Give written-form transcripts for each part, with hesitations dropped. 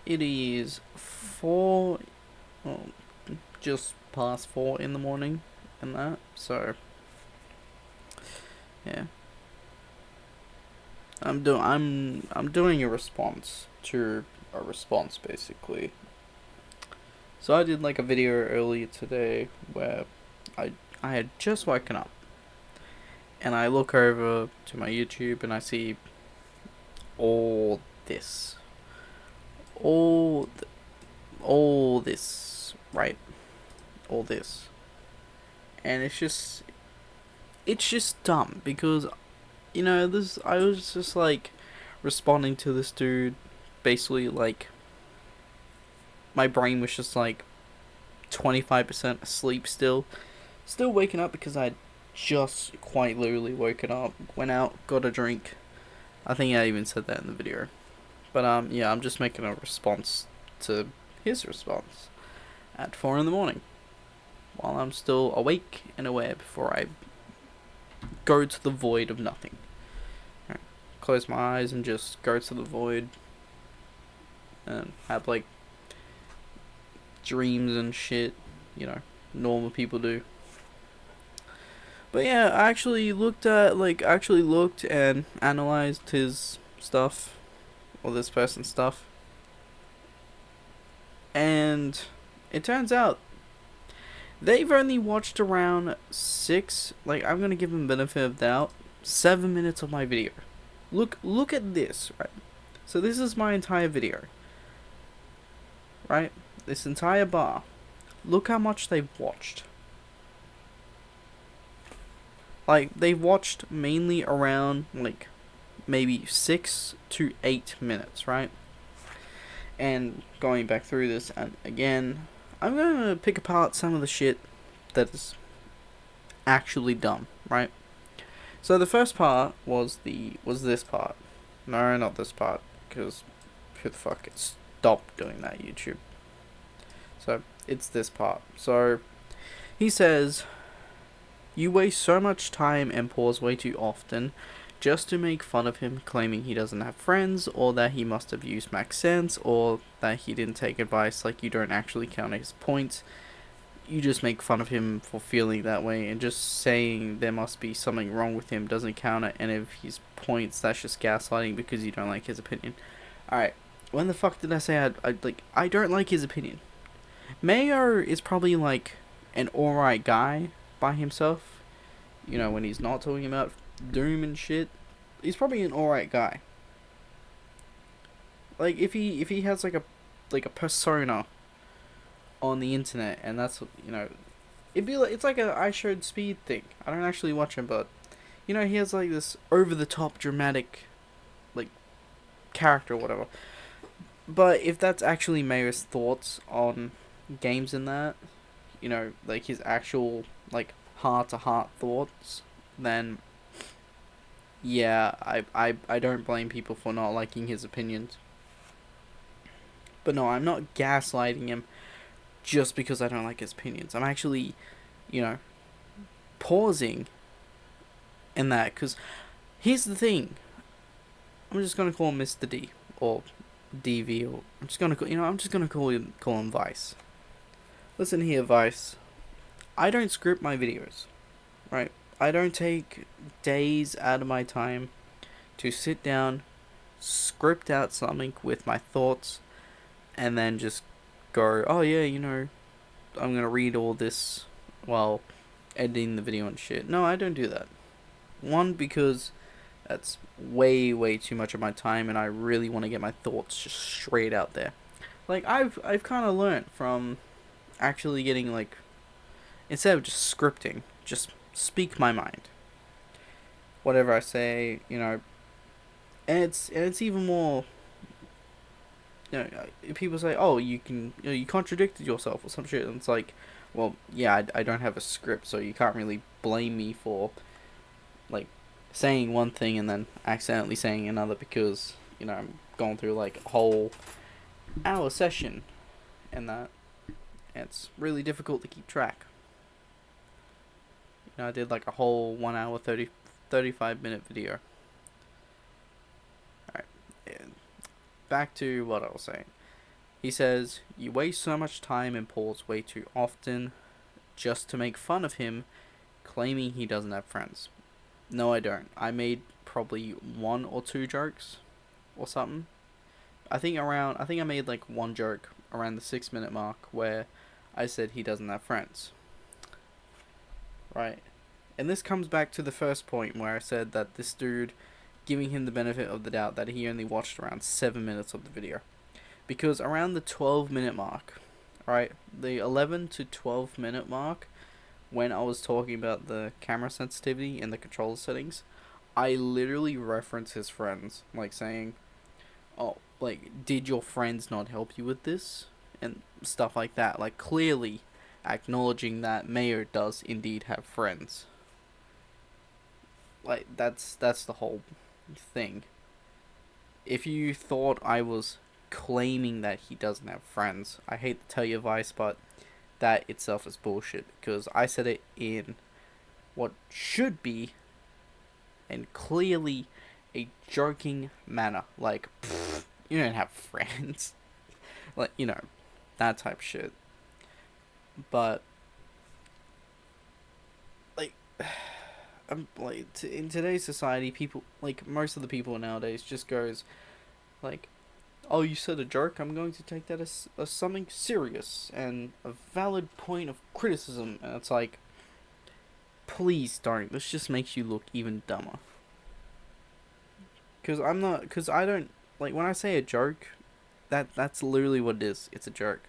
It is 4, well, just past 4 in the morning and that, so, yeah. I'm doing a response to a response, basically. So I did like a video earlier today where I I had just woken up and I look over to my YouTube and I see all this, all th- all this, right? All this, and it's just dumb because this I was just like responding to this dude, basically like my brain was just like 25% asleep still waking up because I just quite literally woken up, went out, got a drink. I think I even said that in the video. But yeah, I'm just making a response to his response at 4 in the morning while I'm still awake and aware before I go to the void of nothing. Right. Close my eyes and just go to the void and have like dreams and shit, normal people do. But yeah, I actually looked and analyzed his stuff, or this person's stuff, and it turns out they've only watched around I'm gonna give them benefit of doubt, 7 minutes of my video. Look at this, right? So this is my entire video, right? This entire bar. Look how much they've watched. Like they've watched mainly around like maybe 6 to 8 minutes, right? And going back through this, and again, I'm gonna pick apart some of the shit that is actually dumb, right? So the first part was this part. No, not this part, because who the fuck stopped doing that, YouTube? So it's this part. So he says, "You waste so much time and pause way too often just to make fun of him, claiming he doesn't have friends, or that he must have used max sense, or that he didn't take advice. Like, you don't actually count his points. You just make fun of him for feeling that way, and just saying there must be something wrong with him doesn't count it, and if he's points, that's just gaslighting because you don't like his opinion." Alright, when the fuck did I say I don't like his opinion? Mayo is probably like an alright guy by himself, when he's not talking about Doom and shit. He's probably an alright guy. Like if he has like a persona on the internet, and that's it'd be like, it's like a I Showed Speed thing. I don't actually watch him, but he has like this over the top dramatic like character or whatever. But if that's actually Mayo's thoughts on games in that, like his actual like heart to heart thoughts, then yeah, I don't blame people for not liking his opinions. But no, I'm not gaslighting him just because I don't like his opinions. I'm actually, you know, pausing in that because here's the thing. I'm just gonna call him Mr. D or DV, or I'm just gonna call him Vice. Listen here, Vice. I don't script my videos, right? I don't take days out of my time to sit down, script out something with my thoughts, and then just go, oh yeah, I'm gonna read all this while editing the video and shit. No, I don't do that. One, because that's way, way too much of my time, and I really want to get my thoughts just straight out there. Like I've kind of learned from actually getting like, instead of just scripting, just speak my mind. Whatever I say, and it's even more. People say, "Oh, you contradicted yourself" or some shit, and it's like, well, yeah, I don't have a script, so you can't really blame me for like saying one thing and then accidentally saying another because I'm going through like a whole hour session and that. It's really difficult to keep track. I did like a whole 1 hour 35 minute video. Alright, back to what I was saying. He says, "You waste so much time and pause way too often just to make fun of him, claiming he doesn't have friends." No, I don't. I made probably one or two jokes or something. I think I made like one joke around the 6 minute mark where I said he doesn't have friends. Right. And this comes back to the first point where I said that this dude, giving him the benefit of the doubt that he only watched around 7 minutes of the video. Because around the 12 minute mark, right, the 11 to 12 minute mark, when I was talking about the camera sensitivity and the controller settings, I literally reference his friends, like saying, "Oh, like, did your friends not help you with this?" And stuff like that. Like, clearly acknowledging that Mayo does indeed have friends. Like, that's the whole thing. If you thought I was claiming that he doesn't have friends, I hate to tell you, Vice, but that itself is bullshit. Because I said it in what should be and clearly a joking manner. Like, you don't have friends. Like, that type of shit. But, like, in today's society, people, like, most of the people nowadays just goes, like, "Oh, you said a joke, I'm going to take that as something serious and a valid point of criticism." And it's like, please don't. This just makes you look even dumber. Because I don't, like, when I say a joke, that's literally what it is. It's a joke.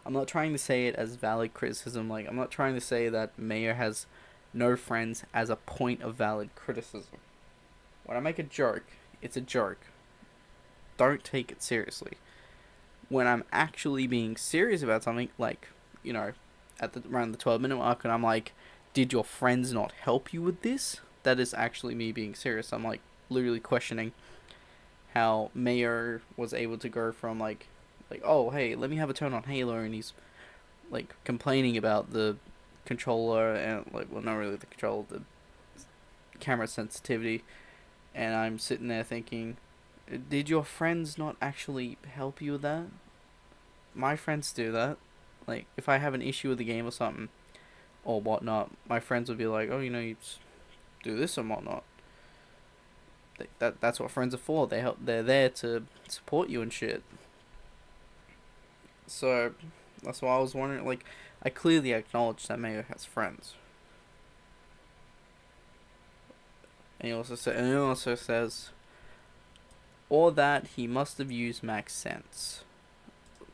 I'm not trying to say it as valid criticism. Like, I'm not trying to say that Mayor has no friends as a point of valid criticism. When I make a joke, it's a joke. Don't take it seriously. When I'm actually being serious about something, like, you know, around the 12 minute mark, and I'm like, "Did your friends not help you with this?" That is actually me being serious. I'm like literally questioning how Mayo was able to go from like, "Oh, hey, let me have a turn on Halo," and he's like complaining about the controller and, like, well, not really the controller, the camera sensitivity, and I'm sitting there thinking, did your friends not actually help you with that? My friends do that. Like, if I have an issue with the game or something or whatnot, my friends would be like, "Oh, you just do this and whatnot." That's what friends are for. They're there to support you and shit. So that's why I was wondering. Like, I clearly acknowledge that Mayo has friends, and he also says, or that he must have used Max Sense.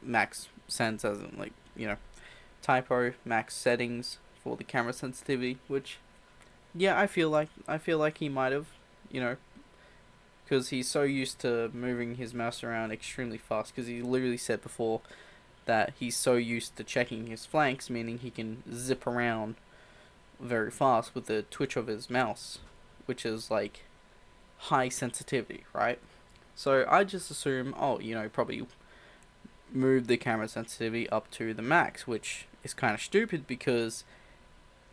Max Sense as in, like, typo max settings for the camera sensitivity, which, yeah, I feel like he might have, you know, because he's so used to moving his mouse around extremely fast. Because he literally said before that he's so used to checking his flanks, meaning he can zip around very fast with the twitch of his mouse, which is like high sensitivity, right? So I just assume, oh, probably move the camera sensitivity up to the max, which is kind of stupid because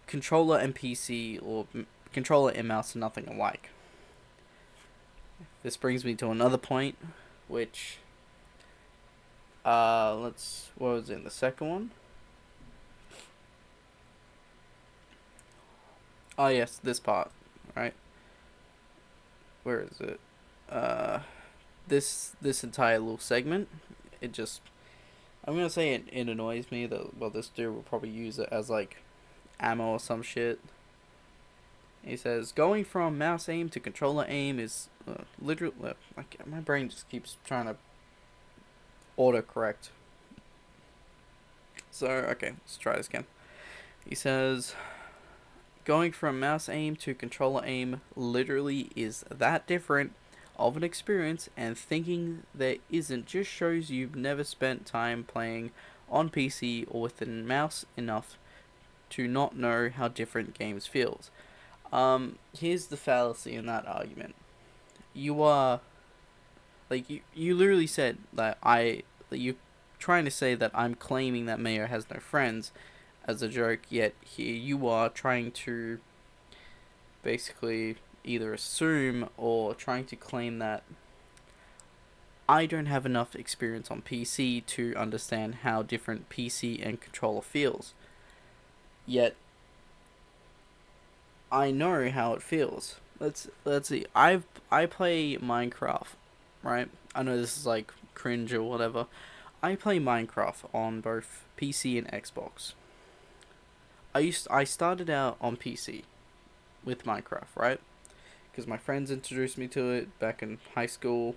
controller and PC, or controller and mouse, are nothing alike. This brings me to another point, which, what was it, in the second one? Oh, yes, this part, right? Where is it? Uh, this entire little segment, it just, I'm gonna say it annoys me that, well, this dude will probably use it as like ammo or some shit. He says, "Going from mouse aim to controller aim is literally." Like, my brain just keeps trying to autocorrect. So, okay, let's try this again. He says, "Going from mouse aim to controller aim literally is that different of an experience, and thinking there isn't just shows you've never spent time playing on PC or with a mouse enough to not know how different games feels." Here's the fallacy in that argument. You are, like, you literally said that you trying to say that I'm claiming that Mayo has no friends as a joke, yet here you are trying to basically either assume or trying to claim that I don't have enough experience on PC to understand how different PC and controller feels. Yet I know how it feels. Let's see. I play Minecraft, right? I know this is like cringe or whatever. I play Minecraft on both PC and Xbox. I started out on PC with Minecraft, right? Because my friends introduced me to it back in high school,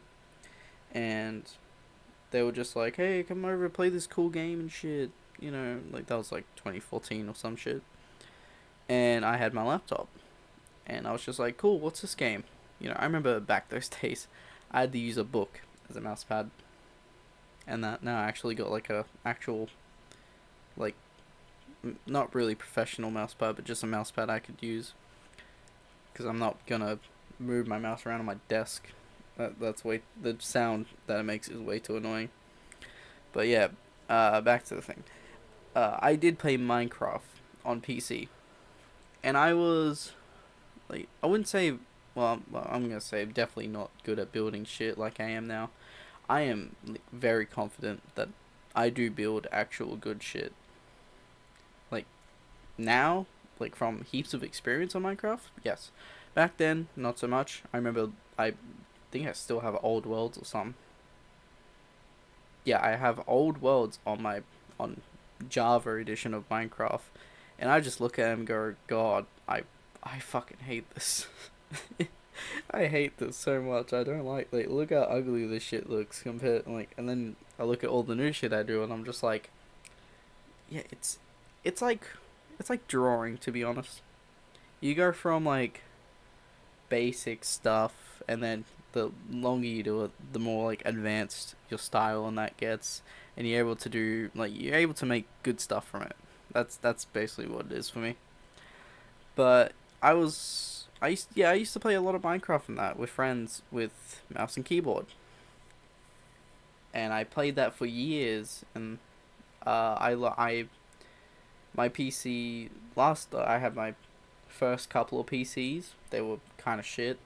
and they were just like, "Hey, come over, play this cool game and shit." You know, like that was like 2014 or some shit. And I had my laptop, and I was just like, "Cool, what's this game?" You know, I remember back those days, I had to use a book as a mouse pad, and that now I actually got like a actual like not really professional mouse pad, but just a mouse pad I could use because I'm not gonna move my mouse around on my desk. That's way the sound that it makes is way too annoying. But yeah, back to the thing. I did play Minecraft on PC, and I was like, I wouldn't say, well, I'm gonna say definitely not good at building shit like I am now. I am like, very confident that I do build actual good shit. Like now, like from heaps of experience on Minecraft, yes. Back then, not so much. I remember I think I still have old worlds or something. Yeah, I have old worlds on my on Java edition of Minecraft, and I just look at them and go, God, I fucking hate this. I hate this so much. I don't like look how ugly this shit looks compared like, and then I look at all the new shit I do, and I'm just like, yeah, it's like it's like drawing, to be honest. You go from like basic stuff, and then the longer you do it, the more like advanced your style and that gets, and you're able to do like you're able to make good stuff from it. That's basically what it is for me. But I used to play a lot of Minecraft and that with friends with mouse and keyboard, and I played that for years. And I my PC last I had my first couple of PCs. They were kind of shit,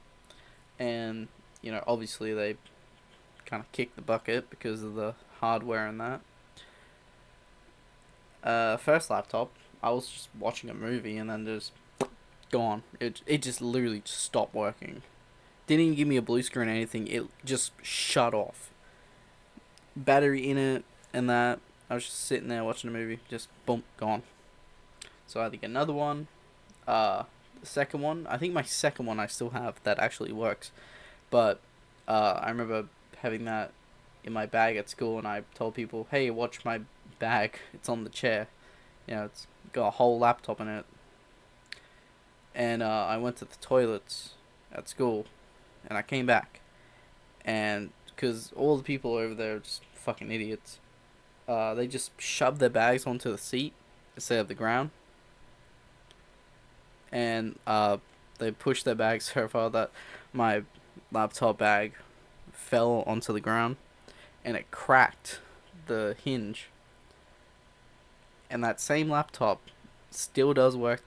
and you know obviously they kind of kicked the bucket because of the hardware and that. First laptop, I was just watching a movie and then just gone. It just literally just stopped working. Didn't even give me a blue screen or anything. It just shut off. Battery in it and that. I was just sitting there watching a movie. Just boom, gone. So I had to get another one. The second one, I think my second one I still have that actually works. But I remember having that in my bag at school, and I told people, "Hey, watch my bag. It's on the chair. You know, it's got a whole laptop in it." And I went to the toilets at school, and I came back, and because all the people over there are just fucking idiots, they just shoved their bags onto the seat instead of the ground, and they pushed their bags so far that my laptop bag fell onto the ground, and it cracked the hinge. And that same laptop still does work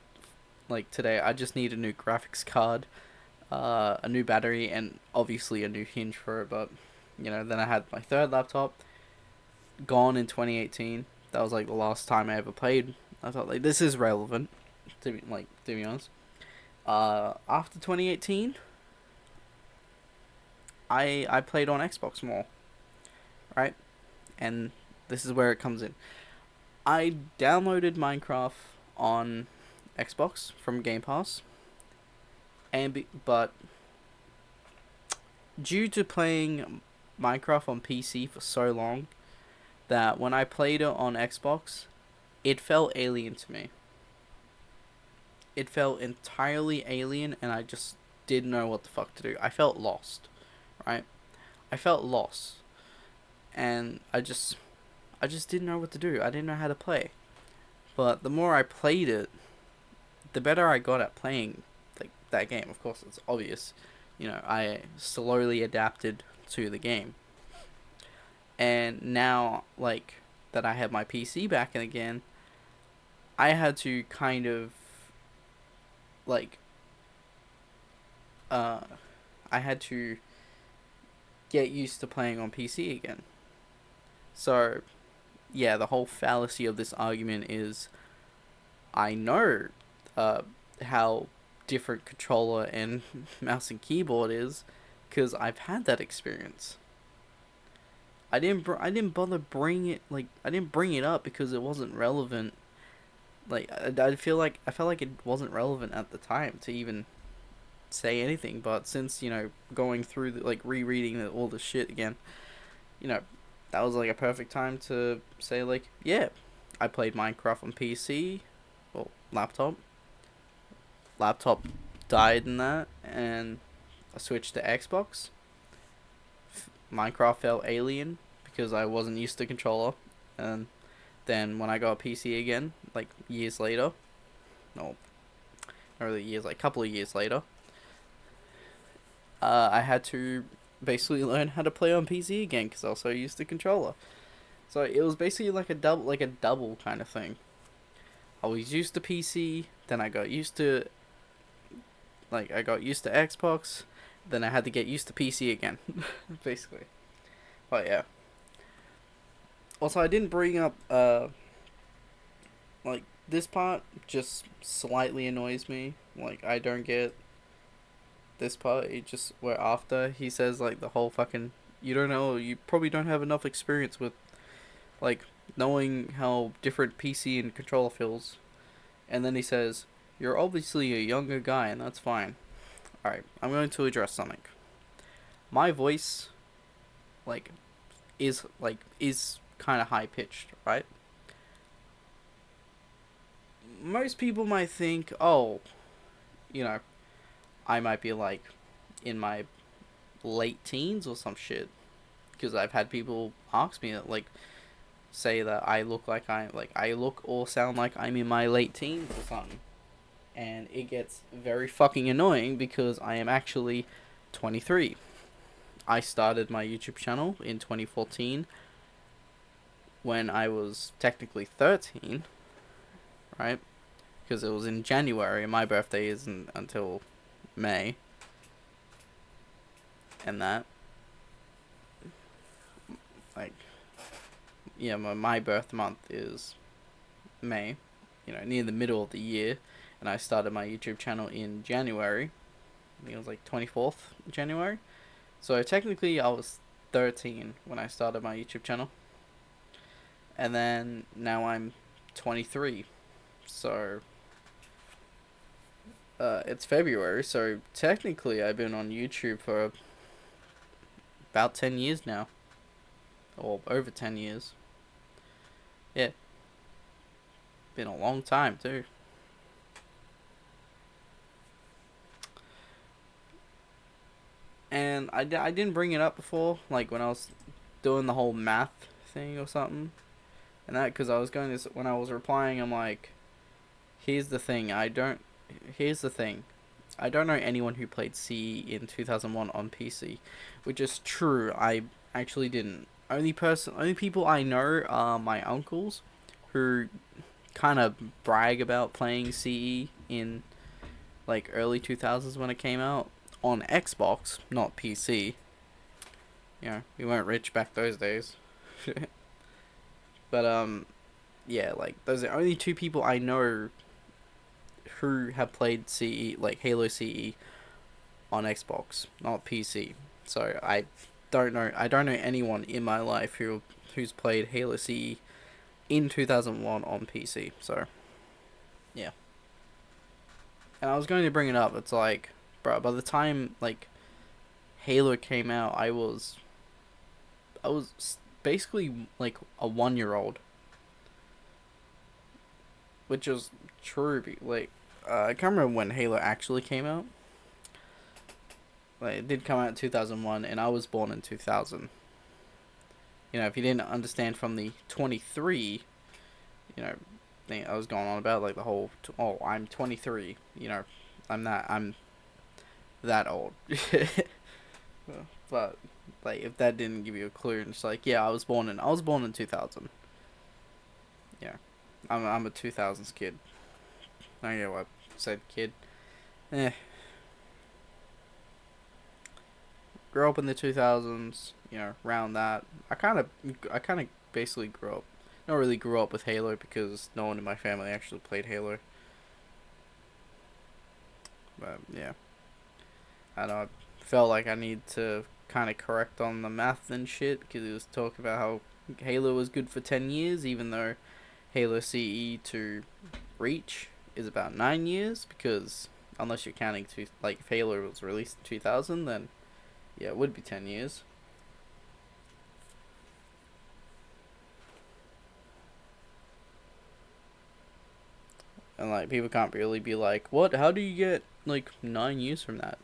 like today. I just need a new graphics card, a new battery, and obviously a new hinge for it. But you know, then I had my third laptop gone in 2018. That was like the last time I ever played. I thought like this is relevant to be honest. After 2018, I played on Xbox more, right? And this is where it comes in. I downloaded Minecraft on Xbox from Game Pass, but due to playing Minecraft on PC for so long, that when I played it on Xbox, it felt alien to me. It felt entirely alien, and I just didn't know what the fuck to do. I felt lost, right? I felt lost, and I just didn't know what to do. I didn't know how to play. But the more I played it, the better I got at playing like that game. Of course, it's obvious. You know, I slowly adapted to the game, and now like that I have my PC back again, I had to kind of like uh, I had to get used to playing on PC again. So, yeah, the whole fallacy of this argument is I know uh, how different controller and mouse and keyboard is because I've had that experience. I didn't bother bring it like I didn't bring it up because it wasn't relevant. Like I felt like it wasn't relevant at the time to even say anything. But since going through like rereading all the shit again, you know that was like a perfect time to say like yeah, I played Minecraft on PC, well laptop. Laptop died in that, and I switched to Xbox. Minecraft felt alien because I wasn't used to controller, and then when I got a PC again, like years later, no, not really years, like a couple of years later, I had to basically learn how to play on PC again because I was so used to controller. So it was basically like a double kind of thing. I was used to PC, then I got used to Xbox, then I had to get used to PC again, basically. But yeah. Also, I didn't bring up like this part just slightly annoys me. Like I don't get this part. It just where after he says like the whole fucking you don't know, you probably don't have enough experience with like knowing how different PC and controller feels. And then he says, "You're obviously a younger guy, and that's fine." All right, I'm going to address something. My voice, like, is kind of high pitched, right? Most people might think, oh, you know, I might be like in my late teens or some shit. Because I've had people ask me that, like, say that I look or sound like I'm in my late teens or something. And it gets very fucking annoying because I am actually 23. I started my YouTube channel in 2014 when I was technically 13, right? Because it was in January and my birthday isn't until May. And that, like, yeah, my birth month is May, near the middle of the year. And I started my YouTube channel in January. I think it was like 24th January. So technically I was 13 when I started my YouTube channel. And then now I'm 23. So it's February. So technically I've been on YouTube for about 10 years now. Or over 10 years. Yeah. Been a long time too. And I didn't bring it up before, like when I was doing the whole math thing or something. And that, because I was going to, when I was replying, I'm like, here's the thing, here's the thing. I don't know anyone who played CE in 2001 on PC, which is true. I actually didn't. Only people I know are my uncles, who kind of brag about playing CE in like early 2000s when it came out on Xbox, not PC. We weren't rich back those days. But yeah, like those are the only two people I know who have played CE, like Halo CE, on Xbox, not PC. So I don't know anyone in my life who's played Halo CE in 2001 on PC. So yeah. And I was going to bring it up. It's like, bro, by the time like Halo came out, I was basically like a 1 year old, which is true. Like, I can't remember when Halo actually came out. Like, it did come out in 2001, and I was born in 2000. If you didn't understand from the 23, you know, thing I was going on about, like the whole, oh, I'm 23. I'm that old. But like, if that didn't give you a clue, and it's like, yeah, I was born in 2000. Yeah, I'm a 2000s kid. I don't know what I said, kid. Eh. grew up in the 2000s, you know, around that. I kind of basically grew up, not really grew up with Halo because no one in my family actually played Halo. But yeah, I know. I felt like I need to kind of correct on the math and shit because it was talking about how Halo was good for 10 years, even though Halo CE to Reach is about 9 years. Because unless you're counting like if Halo was released in 2000, then yeah, it would be 10 years. And like people can't really be like, what? How do you get like 9 years from that?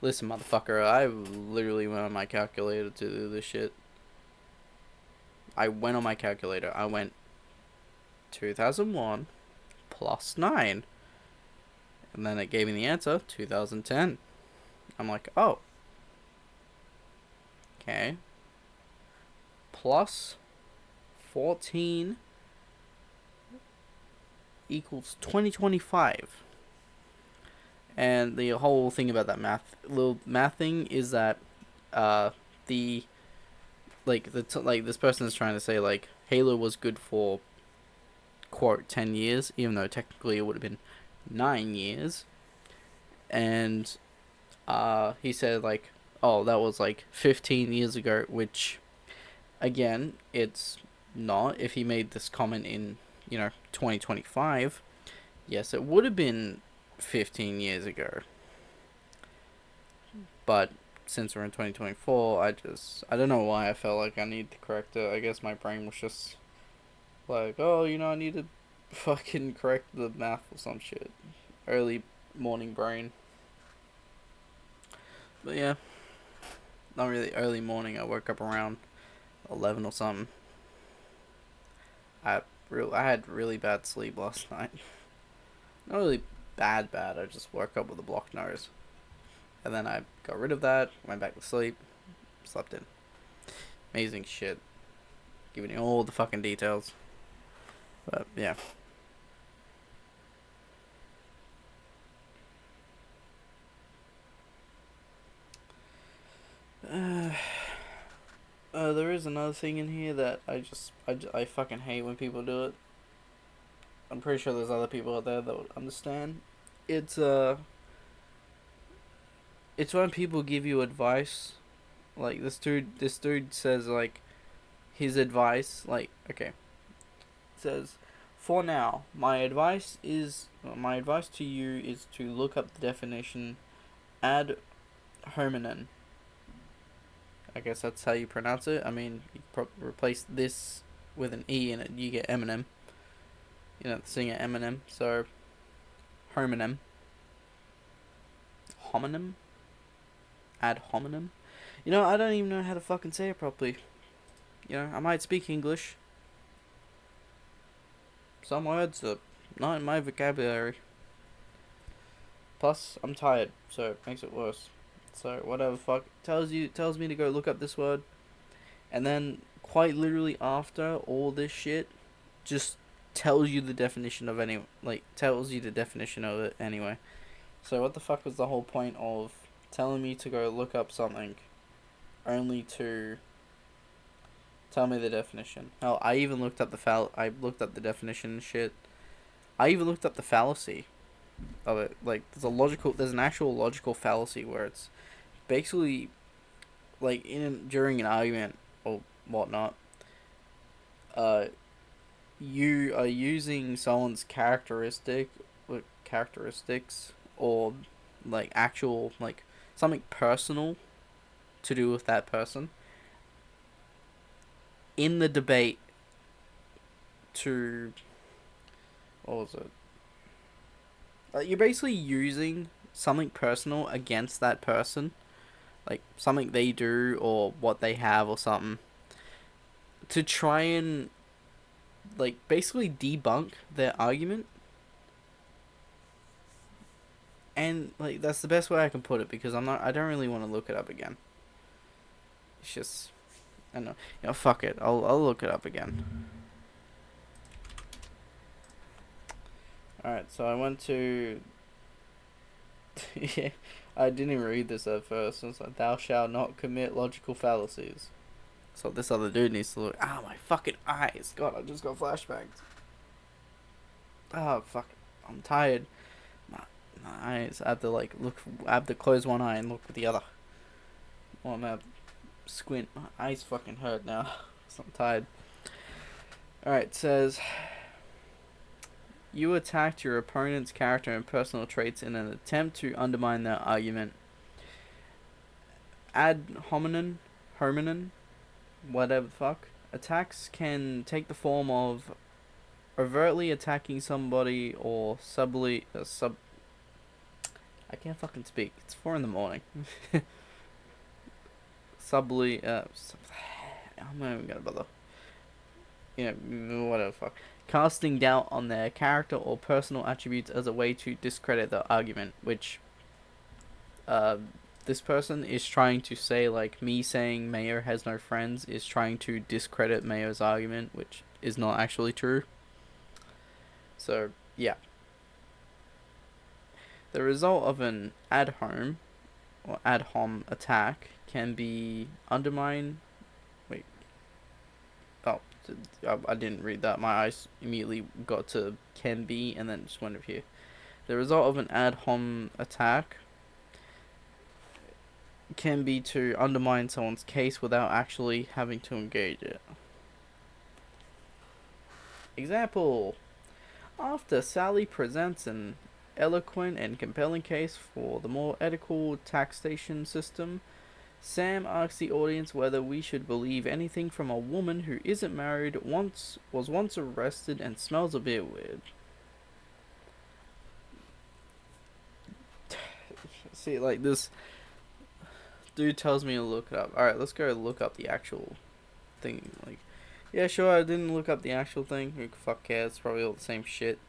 Listen, motherfucker, I literally went on my calculator to do this shit. I went on my calculator. I went 2001 plus 9. And then it gave me the answer 2010. I'm like, oh, okay. Plus 14 equals 2025. And the whole thing about that little math thing is that the like this person is trying to say like Halo was good for quote 10 years, even though technically it would have been 9 years. And he said like, oh, that was like 15 years ago, which again, it's not. If he made this comment in 2025, yes, it would have been 15 years ago. But since we're in 2024, I don't know why I felt like I need to correct it. I guess my brain was just like, oh, I need to fucking correct the math or some shit. Early morning brain. But yeah, not really early morning. I woke up around 11 or something. I had really bad sleep last night. Not really bad. I just woke up with a blocked nose, and then I got rid of that. Went back to sleep. Slept in. Amazing shit. Giving you all the fucking details. But yeah. There is another thing in here that I fucking hate when people do it. I'm pretty sure there's other people out there that would understand. It's it's when people give you advice. Like this dude says like his advice. Like okay, it says, for now, my advice to you is to look up the definition ad hominem. I guess that's how you pronounce it. I mean, you replace this with an E in it, you get Eminem. The singer Eminem. So, hominem. Hominem? Ad hominem? I don't even know how to fucking say it properly. I might speak English. Some words are not in my vocabulary. Plus, I'm tired, so it makes it worse. So, whatever fuck. Tells me to go look up this word. And then, quite literally after all this shit, just tells you the definition of tells you the definition of it anyway. So what the fuck was the whole point of telling me to go look up something only to tell me the definition? Hell, I even looked up I looked up the definition and shit. I even looked up the fallacy of it. Like there's an actual logical fallacy where it's basically like during an argument or whatnot, you are using someone's characteristics or like actual like something personal to do with that person in the debate to what was it? You're basically using something personal against that person, like something they do or what they have or something, to try and like basically debunk their argument. And like that's the best way I can put it because I don't really want to look it up again. It's just I don't know. Fuck it. I'll look it up again. Alright, so I went to yeah, I didn't even read this at first. It's like, thou shalt not commit logical fallacies. So this other dude needs to look. Ah, my fucking eyes. God, I just got flashbacks. Oh, fuck. I'm tired. My, my eyes. I have to, like, look. I have to close one eye and look with the other. Or I'm gonna squint. My eyes fucking hurt now. So I'm tired. Alright, it says. You attacked your opponent's character and personal traits in an attempt to undermine their argument. Ad hominem, whatever the fuck. Attacks can take the form of overtly attacking somebody or I can't fucking speak. It's 4 in the morning. I'm not even gonna bother. Whatever fuck. Casting doubt on their character or personal attributes as a way to discredit the argument, which uh this person is trying to say, like, me saying Mayo has no friends is trying to discredit Mayo's argument, which is not actually true. So, yeah. The result of an ad hom attack can be undermine. Wait. Oh, I didn't read that. My eyes immediately got to can be and then just went over here. The result of an ad hom attack can be to undermine someone's case without actually having to engage it. Example. After Sally presents an eloquent and compelling case for the more ethical taxation system, Sam asks the audience whether we should believe anything from a woman who isn't married, was once arrested, and smells a bit weird. See, like, this dude tells me to look it up. Alright, let's go look up the actual thing. Like, yeah, sure, I didn't look up the actual thing. Who fuck cares? It's probably all the same shit.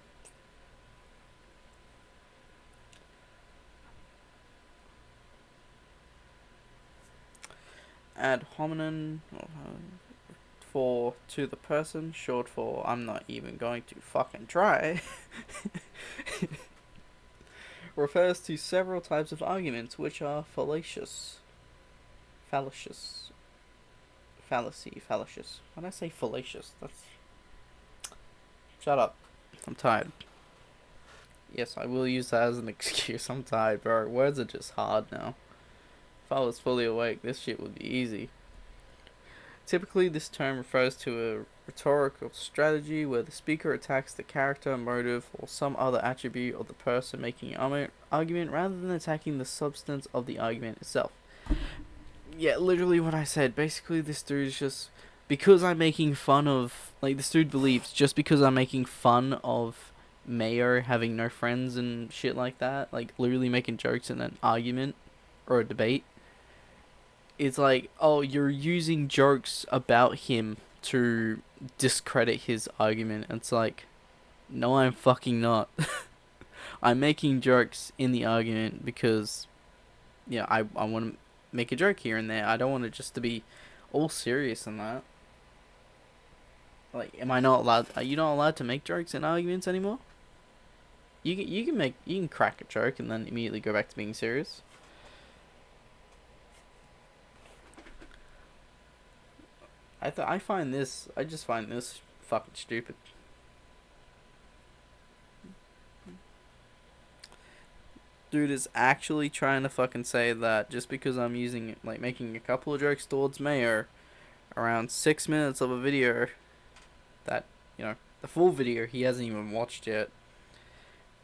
Ad hominem for to the person, short for I'm not even going to fucking try, refers to several types of arguments which are fallacious. Fallacious. When I say fallacious, that's. Shut up. I'm tired. Yes, I will use that as an excuse. I'm tired, bro. Words are just hard now. If I was fully awake, this shit would be easy. Typically, this term refers to a rhetorical strategy where the speaker attacks the character, motive, or some other attribute of the person making an argument rather than attacking the substance of the argument itself. Yeah, literally what I said. Basically, this dude is just. Because I'm making fun of. Like, this dude believes just because I'm making fun of Mayo having no friends and shit like that, like, literally making jokes in an argument or a debate, it's like, oh, you're using jokes about him to discredit his argument. It's like, no, I'm fucking not. I'm making jokes in the argument because, I want to make a joke here and there. I don't want it just to be all serious and that. Like, am I not allowed? Are you not allowed to make jokes in arguments anymore? You can crack a joke and then immediately go back to being serious. I just find this fucking stupid. Dude is actually trying to fucking say that just because I'm using, like, making a couple of jokes towards Mayo around 6 minutes of a video that, the full video he hasn't even watched yet,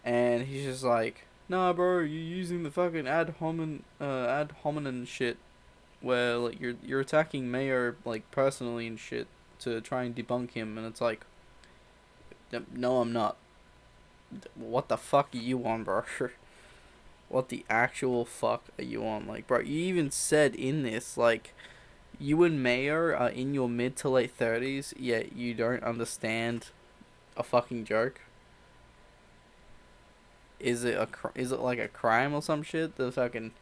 and he's just like, nah, bro, you're using the fucking ad hominem shit where, like, you're attacking Mayo, like, personally and shit to try and debunk him, and it's like, no, I'm not. What the fuck are you on, bro? What the actual fuck are you on? Like, bro, you even said in this, like, you and Mayo are in your mid to late 30s, yet you don't understand a fucking joke. Is it like a crime or some shit to fucking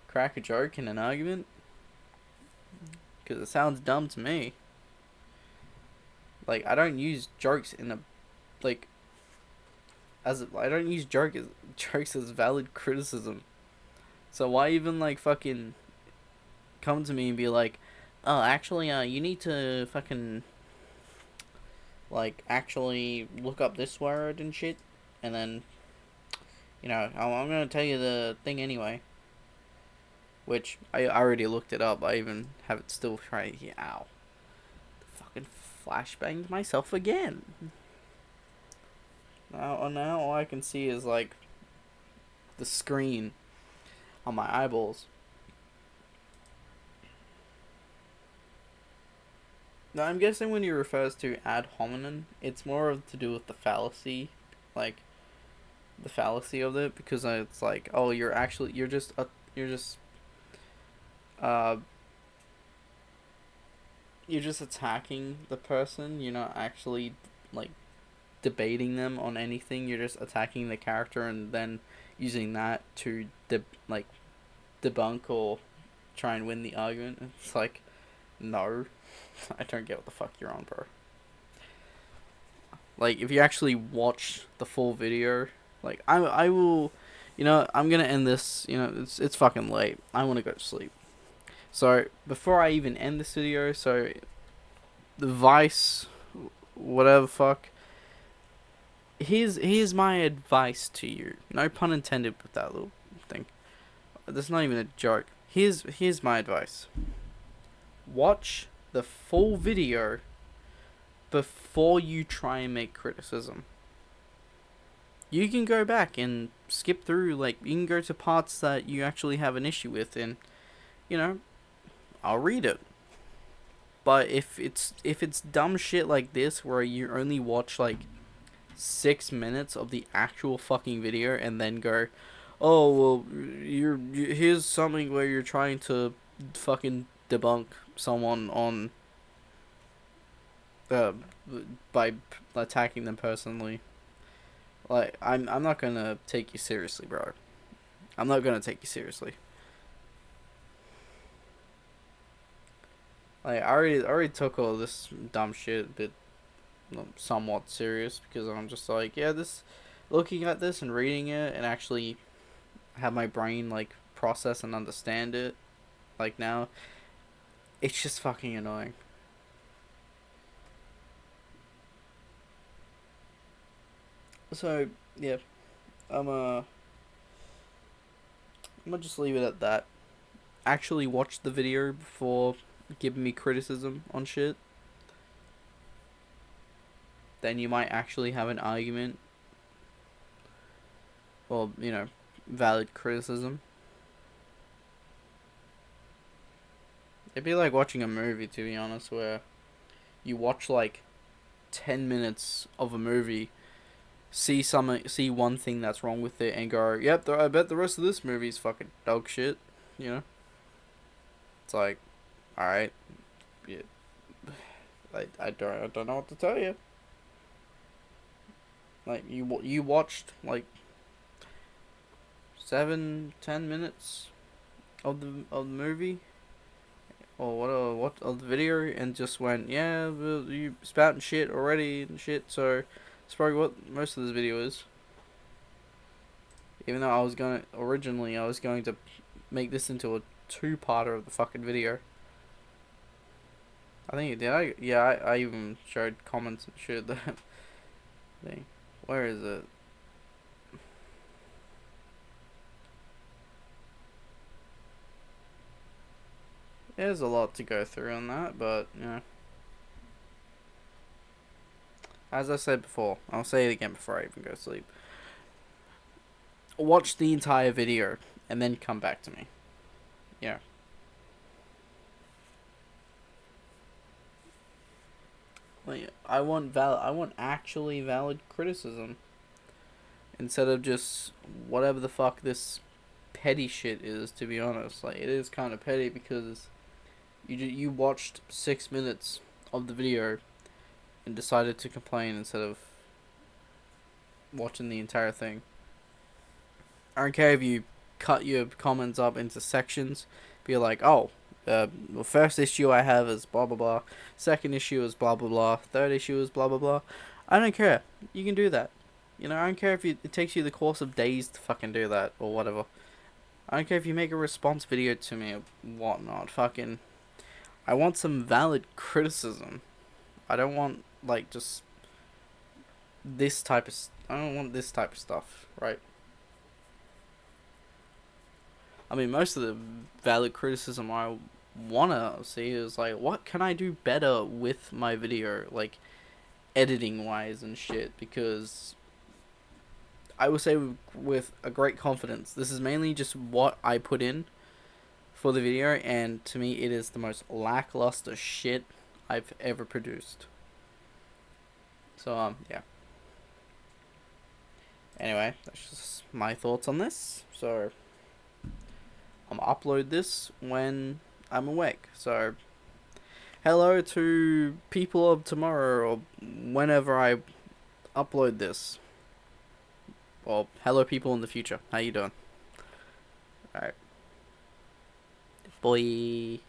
crack a joke in an argument? Because it sounds dumb to me. Like, I don't use jokes in a, like, I don't use jokes as valid criticism. So why even like fucking come to me and be like, oh, actually, you need to fucking like actually look up this word and shit, and then I'm gonna tell you the thing anyway. Which I already looked it up. I even have it still right here. Ow. Fucking flashbanged myself again. Now all I can see is like the screen on my eyeballs. Now I'm guessing when he refers to ad hominem, it's more to do with the fallacy, like the fallacy of it, because it's like, oh, you're just uh you're just attacking the person. You're not actually like debating them on anything. You're just attacking the character and then using that to like debunk or try and win the argument. It's like, no, I don't get what the fuck you're on, bro. Like, if you actually watch the full video, like I will, I'm gonna end this. It's fucking late. I want to go to sleep. So before I even end this video, so the Vice, whatever fuck. Here's my advice to you. No pun intended with that little thing. That's not even a joke. Here's my advice. Watch the full video before you try and make criticism. You can go back and skip through, like, you can go to parts that you actually have an issue with, and I'll read it. But if it's dumb shit like this where you only watch like 6 minutes of the actual fucking video and then go, oh well, here's something where you're trying to fucking debunk someone on uh by attacking them personally. Like, I'm not gonna take you seriously, bro. I'm not gonna take you seriously. Like, I already took all this dumb shit a bit somewhat serious, because I'm just like, yeah, this, looking at this and reading it and actually have my brain like process and understand it, like, now, it's just fucking annoying. So yeah, I'm uh I'm gonna just leave it at that. Actually watch the video before giving me criticism on shit. Then you might actually have an argument, or valid criticism. It'd be like watching a movie, to be honest, where you watch like 10 minutes of a movie, see one thing that's wrong with it, and go, yep, I bet the rest of this movie is fucking dog shit. You know, it's like, all right, yeah, I don't know what to tell you. Like, you watched like 7-10 minutes of the movie, or what of the video, and just went, yeah, well, you spouting shit already and shit. So that's probably what most of this video is. Even though originally I was going to make this into a two-parter of the fucking video. I think, did I? Yeah, I even showed comments and shit that thing. Where is it? There's a lot to go through on that, but as I said before, I'll say it again before I even go to sleep. Watch the entire video and then come back to me. Yeah. Like, I want actually valid criticism, instead of just whatever the fuck this petty shit is. To be honest, like, it is kind of petty, because you watched 6 minutes of the video and decided to complain instead of watching the entire thing. I don't care if you cut your comments up into sections. Be like, oh, the first issue I have is blah blah blah. Second issue is blah blah blah. Third issue is blah blah blah. I don't care. You can do that. I don't care if it takes you the course of days to fucking do that or whatever. I don't care if you make a response video to me or whatnot. Fucking, I want some valid criticism. I don't want like just this type of. I don't want this type of stuff, right? I mean, most of the valid criticism I wanna see is like, what can I do better with my video, like editing wise and shit? Because I will say with a great confidence, this is mainly just what I put in for the video, and to me, it is the most lackluster shit I've ever produced. So yeah. Anyway, that's just my thoughts on this. So I'm gonna upload this when I'm awake. So hello to people of tomorrow or whenever I upload this. Or hello people in the future. How you doing? Alright. Boy.